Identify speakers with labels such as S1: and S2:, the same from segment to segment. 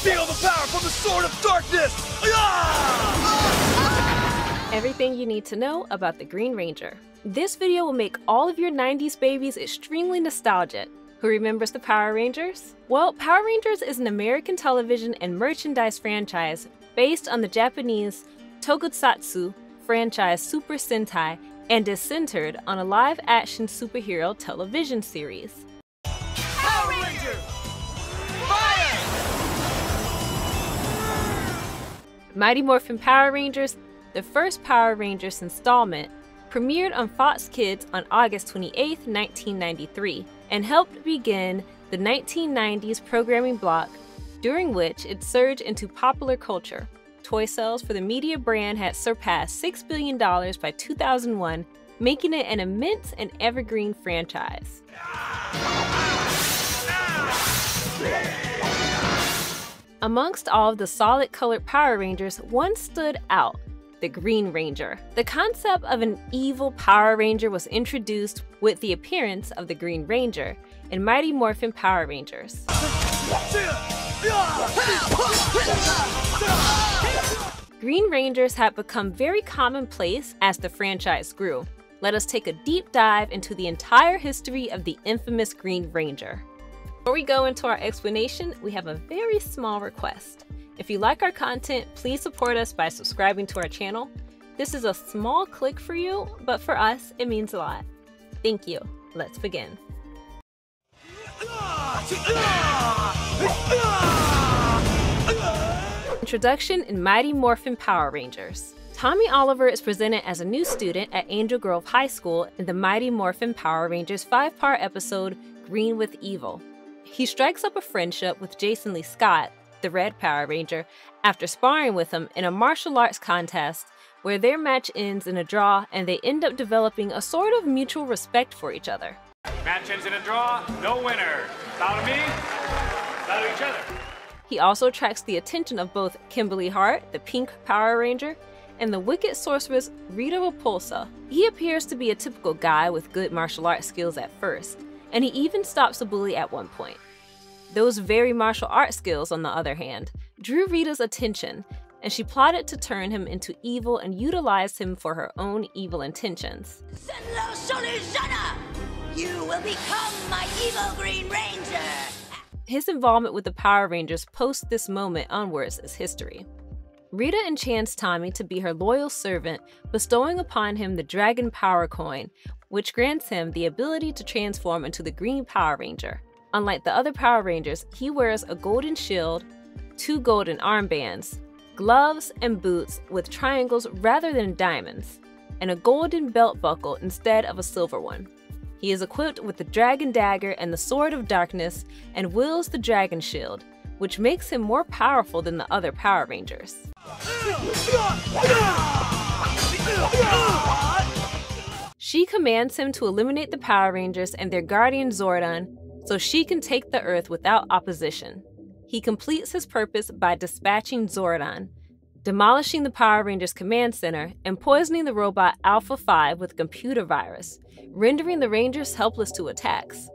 S1: Feel the power from the Sword of Darkness!
S2: Everything you need to know about the Green Ranger. This video will make all of your 90s babies extremely nostalgic. Who remembers the Power Rangers? Well, Power Rangers is an American television and merchandise franchise based on the Japanese tokusatsu franchise Super Sentai and is centered on a live-action superhero television series.
S1: Power Rangers! Fire!
S2: Mighty Morphin Power Rangers, the first Power Rangers installment, premiered on Fox Kids on August 28, 1993, and helped begin the 1990s programming block, during which it surged into popular culture. Toy sales for the media brand had surpassed $6 billion by 2001, making it an immense and evergreen franchise. Amongst all of the solid-colored Power Rangers, one stood out: the Green Ranger. The concept of an evil Power Ranger was introduced with the appearance of the Green Ranger in Mighty Morphin Power Rangers. Green Rangers had become very commonplace as the franchise grew. Let us take a deep dive into the entire history of the infamous Green Ranger. Before we go into our explanation, we have a very small request. If you like our content, please support us by subscribing to our channel. This is a small click for you, but for us, it means a lot. Thank you. Let's begin. Introduction in Mighty Morphin Power Rangers. Tommy Oliver is presented as a new student at Angel Grove High School in the Mighty Morphin Power Rangers 5-part episode, Green with Evil. He strikes up a friendship with Jason Lee Scott, the Red Power Ranger, after sparring with him in a martial arts contest where their match ends in a draw and they end up developing a sort of mutual respect for each other.
S3: Match ends in a draw, no winner. Bow to me, bow to each other.
S2: He also attracts the attention of both Kimberly Hart, the Pink Power Ranger, and the wicked sorceress Rita Repulsa. He appears to be a typical guy with good martial arts skills at first, and he even stops a bully at one point. Those very martial arts skills, on the other hand, drew Rita's attention, and she plotted to turn him into evil and utilized him for her own evil intentions.
S4: You will become my evil Green Ranger!
S2: His involvement with the Power Rangers post this moment onwards is history. Rita enchants Tommy to be her loyal servant, bestowing upon him the Dragon Power Coin, which grants him the ability to transform into the Green Power Ranger. Unlike the other Power Rangers, he wears a golden shield, 2 golden armbands, gloves and boots with triangles rather than diamonds, and a golden belt buckle instead of a silver one. He is equipped with the Dragon Dagger and the Sword of Darkness and wields the Dragon Shield, which makes him more powerful than the other Power Rangers. She commands him to eliminate the Power Rangers and their guardian Zordon so she can take the Earth without opposition. He completes his purpose by dispatching Zordon, demolishing the Power Rangers Command Center, and poisoning the robot Alpha 5 with a computer virus, rendering the Rangers helpless to attacks.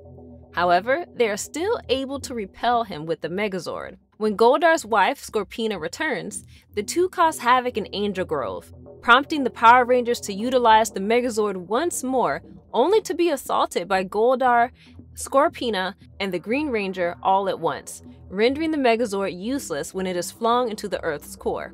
S2: However, they are still able to repel him with the Megazord. When Goldar's wife, Scorpina, returns, the two cause havoc in Angel Grove, prompting the Power Rangers to utilize the Megazord once more, only to be assaulted by Goldar, Scorpina, and the Green Ranger all at once, rendering the Megazord useless when it is flung into the Earth's core.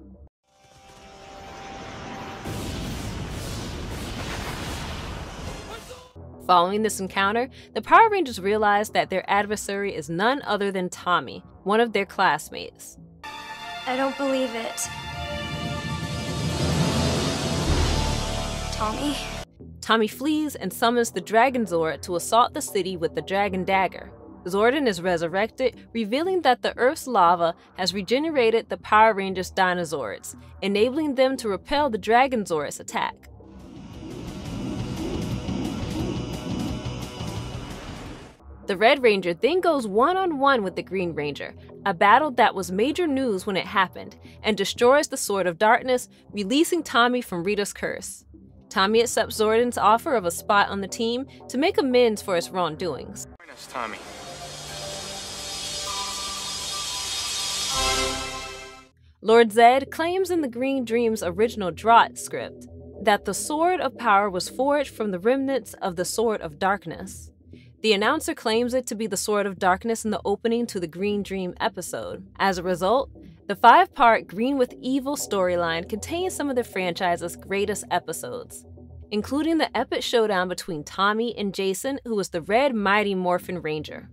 S2: Following this encounter, the Power Rangers realize that their adversary is none other than Tommy, one of their classmates.
S5: I don't believe it. Tommy?
S2: Tommy flees and summons the Dragon Zord to assault the city with the Dragon Dagger. Zordon is resurrected, revealing that the Earth's lava has regenerated the Power Rangers' Dinozords, enabling them to repel the Dragon Zord's attack. The Red Ranger then goes one-on-one with the Green Ranger, a battle that was major news when it happened, and destroys the Sword of Darkness, releasing Tommy from Rita's curse. Tommy accepts Zordon's offer of a spot on the team to make amends for his wrongdoings.
S3: Join us, Tommy.
S2: Lord Zed claims in the Green Dream's original Draught script that the Sword of Power was forged from the remnants of the Sword of Darkness. The announcer claims it to be the Sword of Darkness in the opening to the Green Dream episode. As a result, the 5-part Green with Evil storyline contains some of the franchise's greatest episodes, including the epic showdown between Tommy and Jason, who was the Red Mighty Morphin Ranger.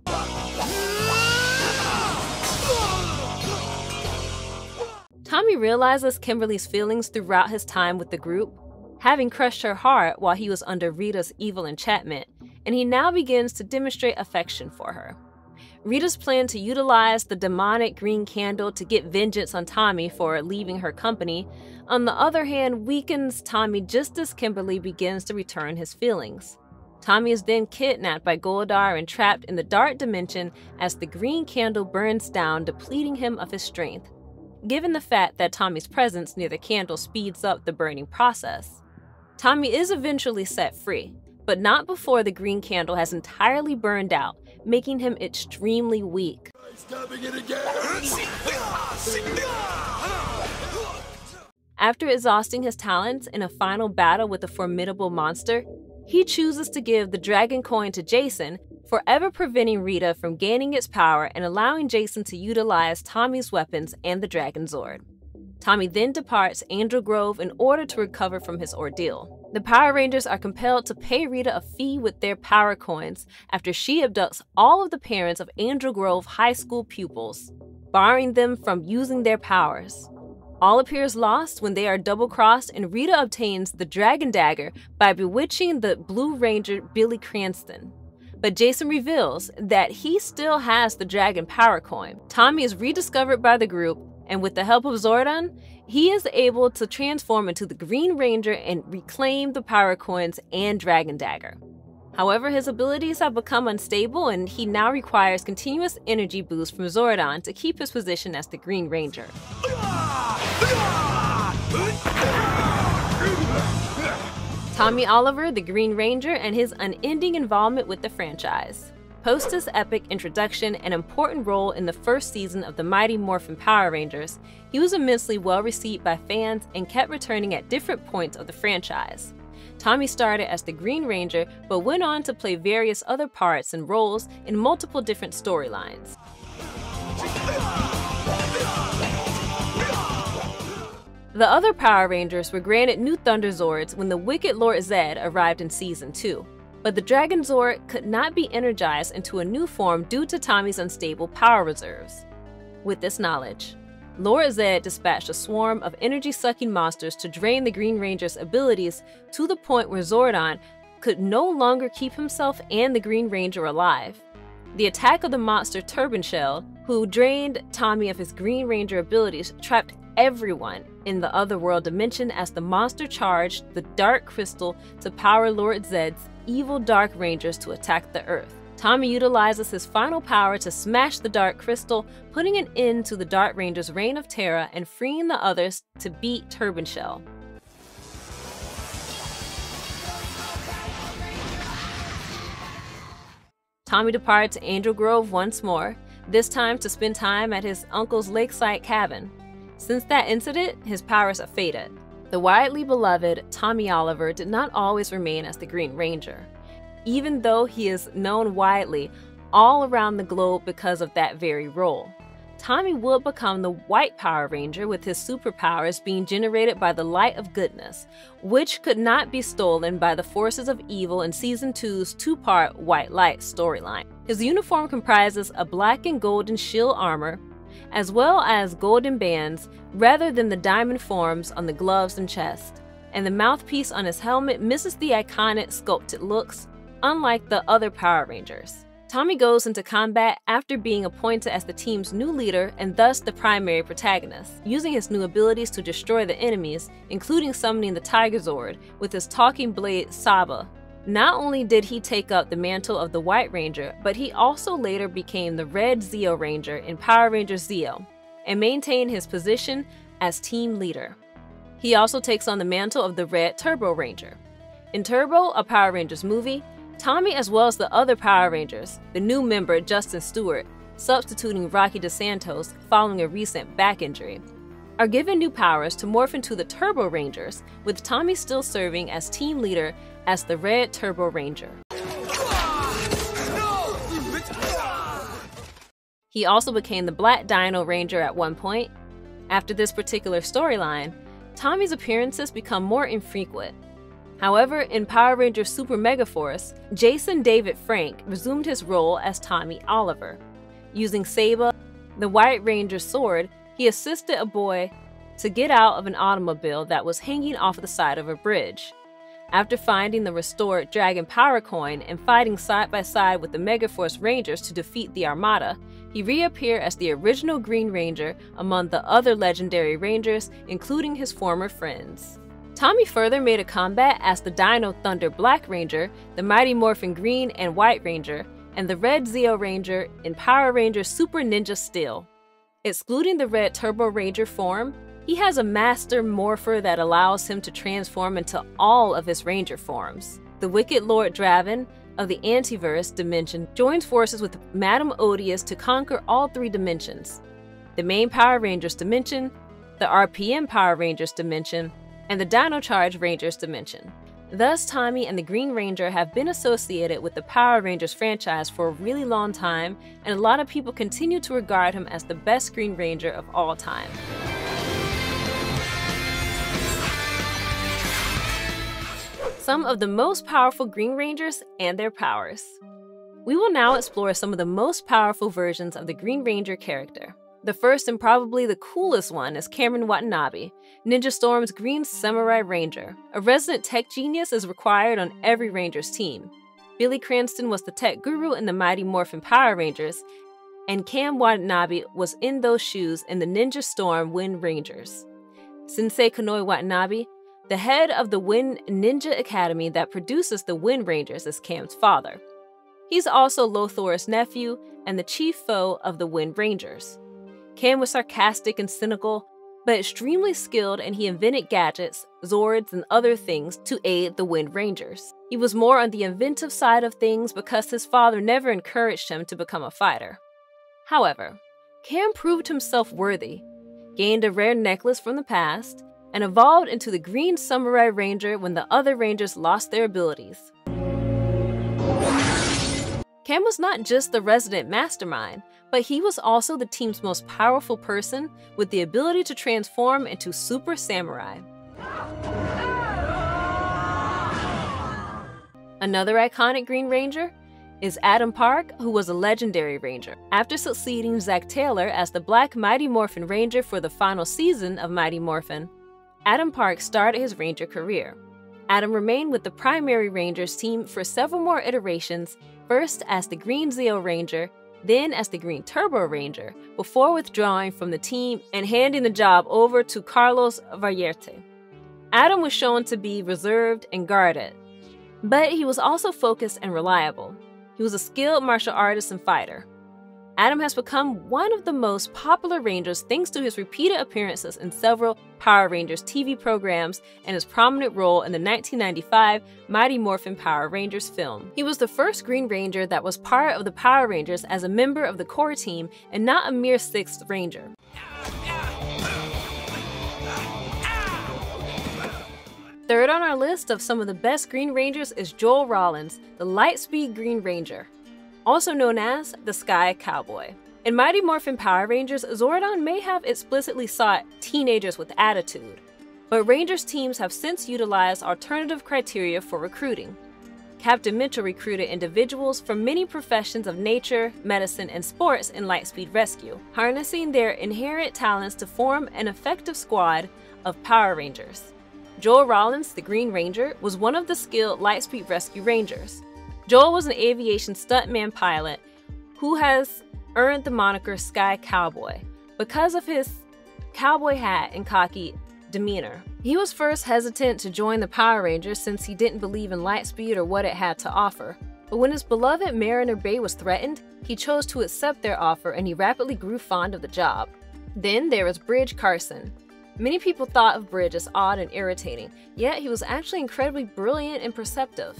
S2: Tommy realizes Kimberly's feelings throughout his time with the group, having crushed her heart while he was under Rita's evil enchantment, and he now begins to demonstrate affection for her. Rita's plan to utilize the demonic green candle to get vengeance on Tommy for leaving her company, on the other hand, weakens Tommy just as Kimberly begins to return his feelings. Tommy is then kidnapped by Goldar and trapped in the dark dimension as the green candle burns down, depleting him of his strength. Given the fact that Tommy's presence near the candle speeds up the burning process, Tommy is eventually set free, but not before the green candle has entirely burned out, making him extremely weak. After exhausting his talents in a final battle with a formidable monster, he chooses to give the dragon coin to Jason, forever preventing Rita from gaining its power and allowing Jason to utilize Tommy's weapons and the Dragon Zord. Tommy then departs Angel Grove in order to recover from his ordeal. The Power Rangers are compelled to pay Rita a fee with their power coins after she abducts all of the parents of Angel Grove high school pupils, barring them from using their powers. All appears lost when they are double-crossed and Rita obtains the Dragon Dagger by bewitching the Blue Ranger Billy Cranston. But Jason reveals that he still has the Dragon Power Coin. Tommy is rediscovered by the group, and with the help of Zordon, he is able to transform into the Green Ranger and reclaim the Power Coins and Dragon Dagger. However, his abilities have become unstable and he now requires continuous energy boosts from Zordon to keep his position as the Green Ranger. Tommy Oliver, the Green Ranger, and his unending involvement with the franchise. Post his epic introduction and important role in the first season of the Mighty Morphin Power Rangers, he was immensely well received by fans and kept returning at different points of the franchise. Tommy started as the Green Ranger, but went on to play various other parts and roles in multiple different storylines. The other Power Rangers were granted new Thunder Zords when the Wicked Lord Zed arrived in Season 2, but the Dragon Zord could not be energized into a new form due to Tommy's unstable power reserves. With this knowledge, Lord Zed dispatched a swarm of energy-sucking monsters to drain the Green Ranger's abilities to the point where Zordon could no longer keep himself and the Green Ranger alive. The attack of the monster Turban Shell, who drained Tommy of his Green Ranger abilities, trapped everyone in the otherworld dimension as the monster charged the Dark Crystal to power Lord Zed's evil Dark Rangers to attack the Earth. Tommy utilizes his final power to smash the Dark Crystal, putting an end to the Dark Ranger's reign of terror and freeing the others to beat Turban Shell. Tommy departs Angel Grove once more, this time to spend time at his uncle's lakeside cabin. Since that incident, his powers have faded. The widely beloved Tommy Oliver did not always remain as the Green Ranger, even though he is known widely all around the globe because of that very role. Tommy would become the White Power Ranger, with his superpowers being generated by the light of goodness, which could not be stolen by the forces of evil in Season 2's two-part White Light storyline. His uniform comprises a black and golden shield armor, as well as golden bands rather than the diamond forms on the gloves and chest, and the mouthpiece on his helmet misses the iconic sculpted looks, unlike the other Power Rangers. Tommy goes into combat after being appointed as the team's new leader and thus the primary protagonist, using his new abilities to destroy the enemies, including summoning the Tiger Zord with his talking blade Saba. Not only did he take up the mantle of the White Ranger, but he also later became the Red Zeo Ranger in Power Rangers Zeo, and maintained his position as team leader. He also takes on the mantle of the Red Turbo Ranger. In Turbo, a Power Rangers movie, Tommy, as well as the other Power Rangers, the new member Justin Stewart, substituting Rocky DeSantos following a recent back injury, are given new powers to morph into the Turbo Rangers, with Tommy still serving as team leader as the Red Turbo Ranger. He also became the Black Dino Ranger at one point. After this particular storyline, Tommy's appearances become more infrequent. However, in Power Rangers Super Mega Force, Jason David Frank resumed his role as Tommy Oliver. Using Saba, the White Ranger's sword, he assisted a boy to get out of an automobile that was hanging off the side of a bridge. After finding the restored Dragon Power Coin and fighting side by side with the Megaforce Rangers to defeat the Armada, he reappeared as the original Green Ranger among the other legendary Rangers, including his former friends. Tommy further made a comeback as the Dino Thunder Black Ranger, the Mighty Morphin Green and White Ranger, and the Red Zeo Ranger in Power Rangers Super Ninja Steel. Excluding the Red Turbo Ranger form, he has a Master Morpher that allows him to transform into all of his Ranger forms. The Wicked Lord Draven of the Antiverse dimension joins forces with Madame Odious to conquer all three dimensions: the main Power Rangers dimension, the RPM Power Rangers dimension, and the Dino Charge Rangers dimension. Thus, Tommy and the Green Ranger have been associated with the Power Rangers franchise for a really long time, and a lot of people continue to regard him as the best Green Ranger of all time. Some of the most powerful Green Rangers and their powers. We will now explore some of the most powerful versions of the Green Ranger character. The first and probably the coolest one is Cameron Watanabe, Ninja Storm's Green Samurai Ranger. A resident tech genius is required on every Ranger's team. Billy Cranston was the tech guru in the Mighty Morphin Power Rangers, and Cam Watanabe was in those shoes in the Ninja Storm Wind Rangers. Sensei Konoe Watanabe, the head of the Wind Ninja Academy that produces the Wind Rangers, is Cam's father. He's also Lothor's nephew and the chief foe of the Wind Rangers. Cam was sarcastic and cynical, but extremely skilled, and he invented gadgets, Zords, and other things to aid the Wind Rangers. He was more on the inventive side of things because his father never encouraged him to become a fighter. However, Cam proved himself worthy, gained a rare necklace from the past, and evolved into the Green Samurai Ranger when the other Rangers lost their abilities. Cam was not just the resident mastermind, but he was also the team's most powerful person with the ability to transform into Super Samurai. Another iconic Green Ranger is Adam Park, who was a legendary Ranger. After succeeding Zack Taylor as the Black Mighty Morphin Ranger for the final season of Mighty Morphin, Adam Park started his Ranger career. Adam remained with the primary Rangers team for several more iterations, first as the Green Zeo Ranger, then as the Green Turbo Ranger, before withdrawing from the team and handing the job over to Carlos Vallierte. Adam was shown to be reserved and guarded, but he was also focused and reliable. He was a skilled martial artist and fighter. Adam has become one of the most popular Rangers thanks to his repeated appearances in several Power Rangers TV programs and his prominent role in the 1995 Mighty Morphin Power Rangers film. He was the first Green Ranger that was part of the Power Rangers as a member of the core team and not a mere sixth Ranger. Third on our list of some of the best Green Rangers is Joel Rollins, the Lightspeed Green Ranger, also known as the Sky Cowboy. In Mighty Morphin Power Rangers, Zordon may have explicitly sought teenagers with attitude, but Rangers teams have since utilized alternative criteria for recruiting. Captain Mitchell recruited individuals from many professions of nature, medicine, and sports in Lightspeed Rescue, harnessing their inherent talents to form an effective squad of Power Rangers. Joel Rollins, the Green Ranger, was one of the skilled Lightspeed Rescue Rangers. Joel was an aviation stuntman pilot who has earned the moniker Sky Cowboy because of his cowboy hat and cocky demeanor. He was first hesitant to join the Power Rangers since he didn't believe in Lightspeed or what it had to offer. But when his beloved Mariner Bay was threatened, he chose to accept their offer, and he rapidly grew fond of the job. Then there was Bridge Carson. Many people thought of Bridge as odd and irritating, yet he was actually incredibly brilliant and perceptive.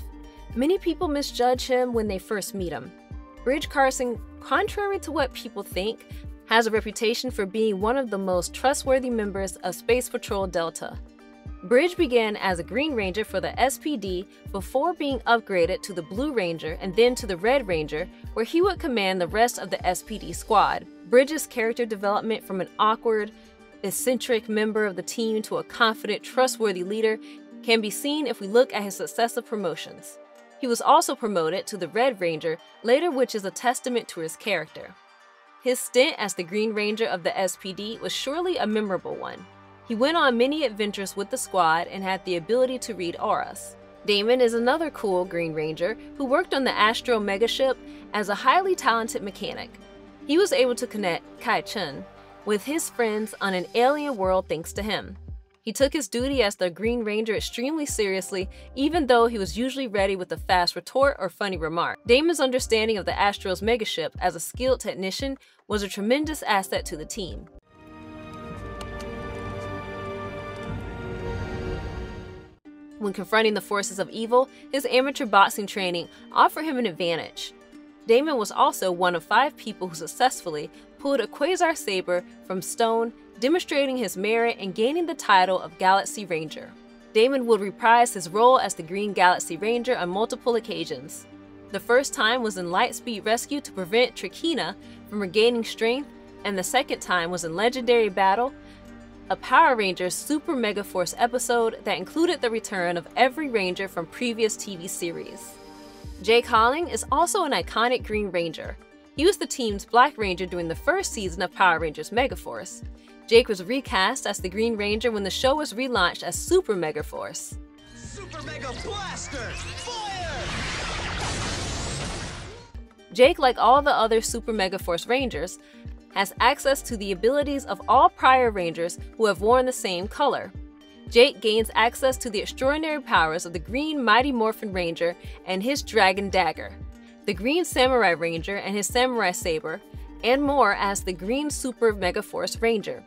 S2: Many people misjudge him when they first meet him. Bridge Carson, contrary to what people think, has a reputation for being one of the most trustworthy members of Space Patrol Delta. Bridge began as a Green Ranger for the SPD before being upgraded to the Blue Ranger and then to the Red Ranger, where he would command the rest of the SPD squad. Bridge's character development from an awkward, eccentric member of the team to a confident, trustworthy leader can be seen if we look at his successive promotions. He was also promoted to the Red Ranger later, which is a testament to his character. His stint as the Green Ranger of the SPD was surely a memorable one. He went on many adventures with the squad and had the ability to read auras. Damon is another cool Green Ranger who worked on the Astro Megaship as a highly talented mechanic. He was able to connect Kai-Chun with his friends on an alien world thanks to him. He took his duty as the Green Ranger extremely seriously, even though he was usually ready with a fast retort or funny remark. Damon's understanding of the Astro's megaship as a skilled technician was a tremendous asset to the team. When confronting the forces of evil, his amateur boxing training offered him an advantage. Damon was also one of 5 people who successfully pulled a Quasar Saber from stone, demonstrating his merit and gaining the title of Galaxy Ranger. Damon would reprise his role as the Green Galaxy Ranger on multiple occasions. The first time was in Lightspeed Rescue to prevent Trikina from regaining strength, and the second time was in Legendary Battle, a Power Rangers Super Mega Force episode that included the return of every Ranger from previous TV series. Jake Holling is also an iconic Green Ranger. He was the team's Black Ranger during the first season of Power Rangers Megaforce. Jake was recast as the Green Ranger when the show was relaunched as Super Megaforce.
S1: Super Mega Blaster! Fire!
S2: Jake, like all the other Super Megaforce Rangers, has access to the abilities of all prior Rangers who have worn the same color. Jake gains access to the extraordinary powers of the Green Mighty Morphin Ranger and his Dragon Dagger, the Green Samurai Ranger and his Samurai Saber, and more as the Green Super Megaforce Ranger.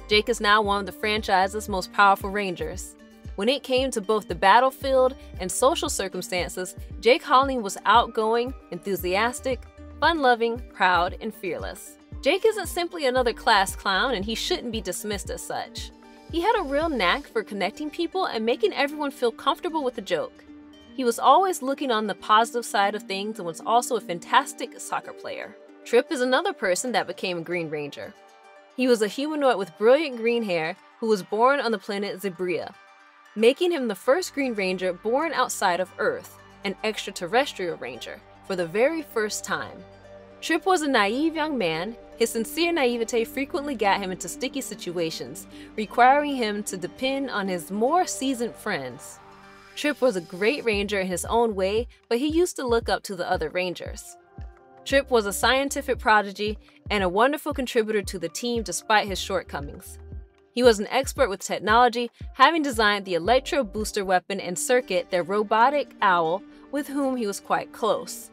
S2: Jake is now one of the franchise's most powerful Rangers. When it came to both the battlefield and social circumstances, Jake Holling was outgoing, enthusiastic, fun-loving, proud, and fearless. Jake isn't simply another class clown, and he shouldn't be dismissed as such. He had a real knack for connecting people and making everyone feel comfortable with a joke. He was always looking on the positive side of things and was also a fantastic soccer player. Tripp is another person that became a Green Ranger. He was a humanoid with brilliant green hair who was born on the planet Zebria, making him the first Green Ranger born outside of Earth, an extraterrestrial ranger, for the very first time. Tripp was a naive young man. His sincere naivete frequently got him into sticky situations, requiring him to depend on his more seasoned friends. Tripp was a great ranger in his own way, but he used to look up to the other rangers. Tripp was a scientific prodigy and a wonderful contributor to the team despite his shortcomings. He was an expert with technology, having designed the Electro Booster weapon and Circuit, their robotic owl, with whom he was quite close.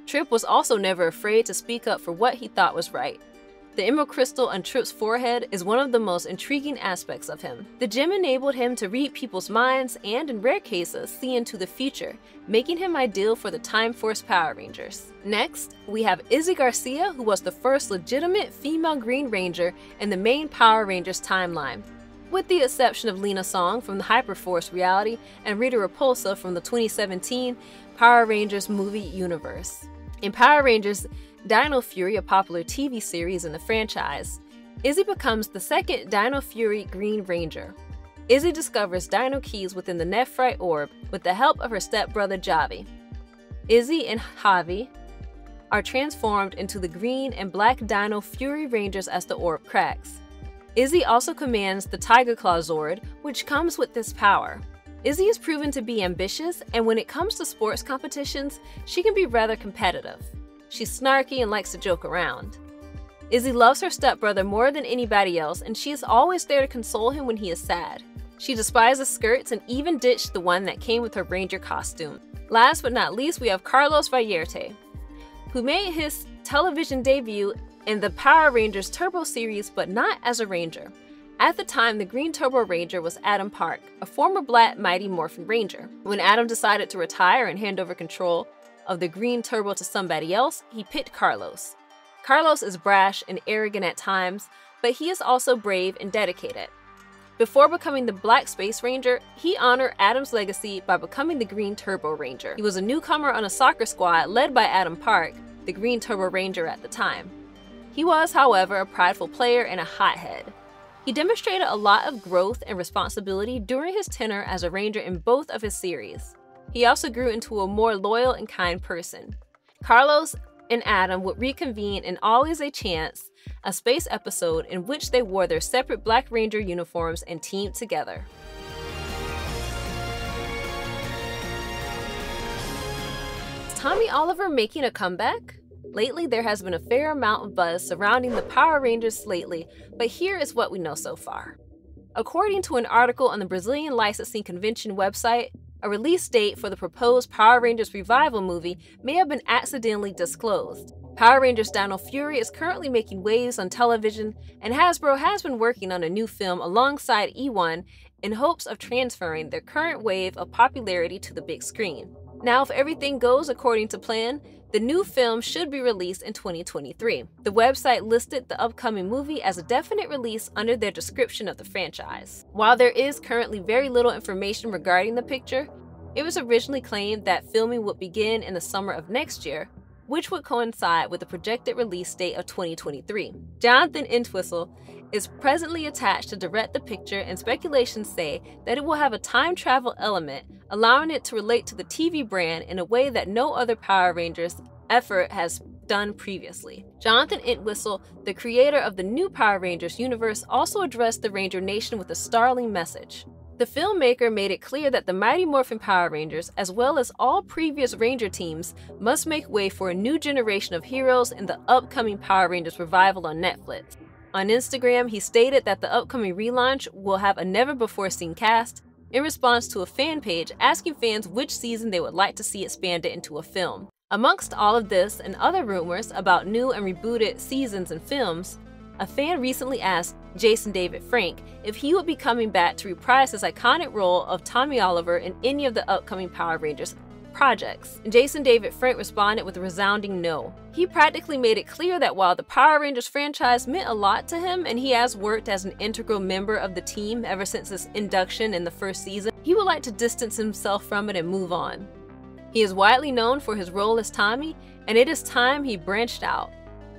S2: Tripp was also never afraid to speak up for what he thought was right. The emerald crystal on Tripp's forehead is one of the most intriguing aspects of him. The gem enabled him to read people's minds and, in rare cases, see into the future, making him ideal for the Time Force Power Rangers. Next, we have Izzy Garcia, who was the first legitimate female Green Ranger in the main Power Rangers timeline, with the exception of Lena Song from the Hyperforce reality and Rita Repulsa from the 2017 Power Rangers movie universe. In Power Rangers Dino Fury, a popular TV series in the franchise, Izzy becomes the second Dino Fury Green Ranger. Izzy discovers Dino Keys within the Nephrite Orb with the help of her stepbrother Javi. Izzy and Javi are transformed into the Green and Black Dino Fury Rangers as the orb cracks. Izzy also commands the Tiger Claw Zord, which comes with this power. Izzy is proven to be ambitious, and when it comes to sports competitions, she can be rather competitive. She's snarky and likes to joke around. Izzy loves her stepbrother more than anybody else, and she is always there to console him when he is sad. She despises skirts and even ditched the one that came with her ranger costume. Last but not least, we have Carlos Vallierte, who made his television debut in the Power Rangers Turbo series, but not as a ranger. At the time, the Green Turbo Ranger was Adam Park, a former Black Mighty Morphin Ranger. When Adam decided to retire and hand over control of the Green Turbo to somebody else, he picked Carlos. Carlos is brash and arrogant at times, but he is also brave and dedicated. Before becoming the Black Space Ranger, he honored Adam's legacy by becoming the Green Turbo Ranger. He was a newcomer on a soccer squad led by Adam Park, the Green Turbo Ranger at the time. He was, however, a prideful player and a hothead. He demonstrated a lot of growth and responsibility during his tenure as a Ranger in both of his series. He also grew into a more loyal and kind person. Carlos and Adam would reconvene in Always a Chance, a space episode in which they wore their separate Black Ranger uniforms and teamed together. Is Tommy Oliver making a comeback? Lately, there has been a fair amount of buzz surrounding the Power Rangers lately, but here is what we know so far. According to an article on the Brazilian Licensing Convention website, a release date for the proposed Power Rangers revival movie may have been accidentally disclosed. Power Rangers Dino Fury is currently making waves on television, and Hasbro has been working on a new film alongside E1 in hopes of transferring their current wave of popularity to the big screen. Now, if everything goes according to plan, the new film should be released in 2023. The website listed the upcoming movie as a definite release under their description of the franchise. While there is currently very little information regarding the picture, it was originally claimed that filming would begin in the summer of next year, which would coincide with the projected release date of 2023. Jonathan Entwistle is presently attached to direct the picture, and speculations say that it will have a time travel element, allowing it to relate to the TV brand in a way that no other Power Rangers effort has done previously. Jonathan Entwistle, the creator of the new Power Rangers universe, also addressed the Ranger Nation with a startling message. The filmmaker made it clear that the Mighty Morphin Power Rangers, as well as all previous Ranger teams, must make way for a new generation of heroes in the upcoming Power Rangers revival on Netflix. On Instagram, he stated that the upcoming relaunch will have a never-before-seen cast, in response to a fan page asking fans which season they would like to see expanded into a film. Amongst all of this and other rumors about new and rebooted seasons and films, a fan recently asked Jason David Frank if he would be coming back to reprise his iconic role of Tommy Oliver in any of the upcoming Power Rangers projects. Jason David Frank responded with a resounding no. He practically made it clear that while the Power Rangers franchise meant a lot to him and he has worked as an integral member of the team ever since its induction in the first season, he would like to distance himself from it and move on. He is widely known for his role as Tommy, and it is time he branched out.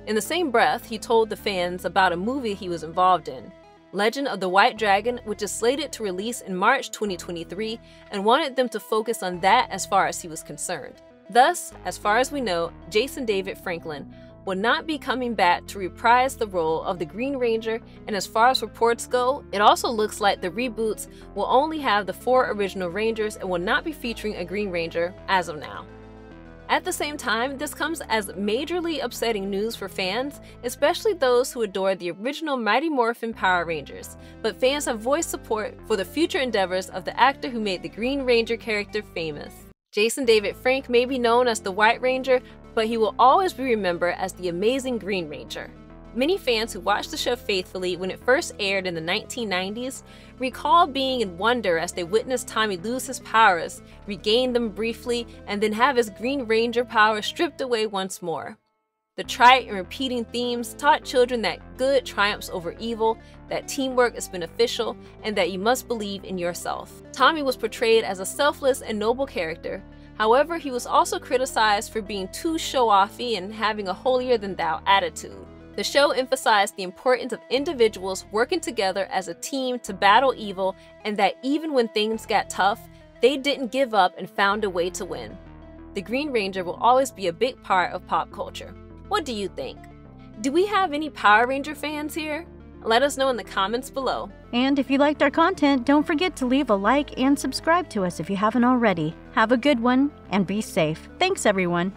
S2: In the same breath, he told the fans about a movie he was involved in, Legend of the White Dragon, which is slated to release in March 2023, and wanted them to focus on that as far as he was concerned. Thus, as far as we know, Jason David Franklin will not be coming back to reprise the role of the Green Ranger, and as far as reports go, it also looks like the reboots will only have the 4 original Rangers and will not be featuring a Green Ranger as of now. At the same time, this comes as majorly upsetting news for fans, especially those who adore the original Mighty Morphin Power Rangers, but fans have voiced support for the future endeavors of the actor who made the Green Ranger character famous. Jason David Frank may be known as the White Ranger, but he will always be remembered as the amazing Green Ranger. Many fans who watched the show faithfully when it first aired in the 1990s recall being in wonder as they witnessed Tommy lose his powers, regain them briefly, and then have his Green Ranger powers stripped away once more. The trite and repeating themes taught children that good triumphs over evil, that teamwork is beneficial, and that you must believe in yourself. Tommy was portrayed as a selfless and noble character. However, he was also criticized for being too show-offy and having a holier-than-thou attitude. The show emphasized the importance of individuals working together as a team to battle evil, and that even when things got tough, they didn't give up and found a way to win. The Green Ranger will always be a big part of pop culture. What do you think? Do we have any Power Ranger fans here? Let us know in the comments below.
S6: And if you liked our content, don't forget to leave a like and subscribe to us if you haven't already. Have a good one and be safe. Thanks, everyone.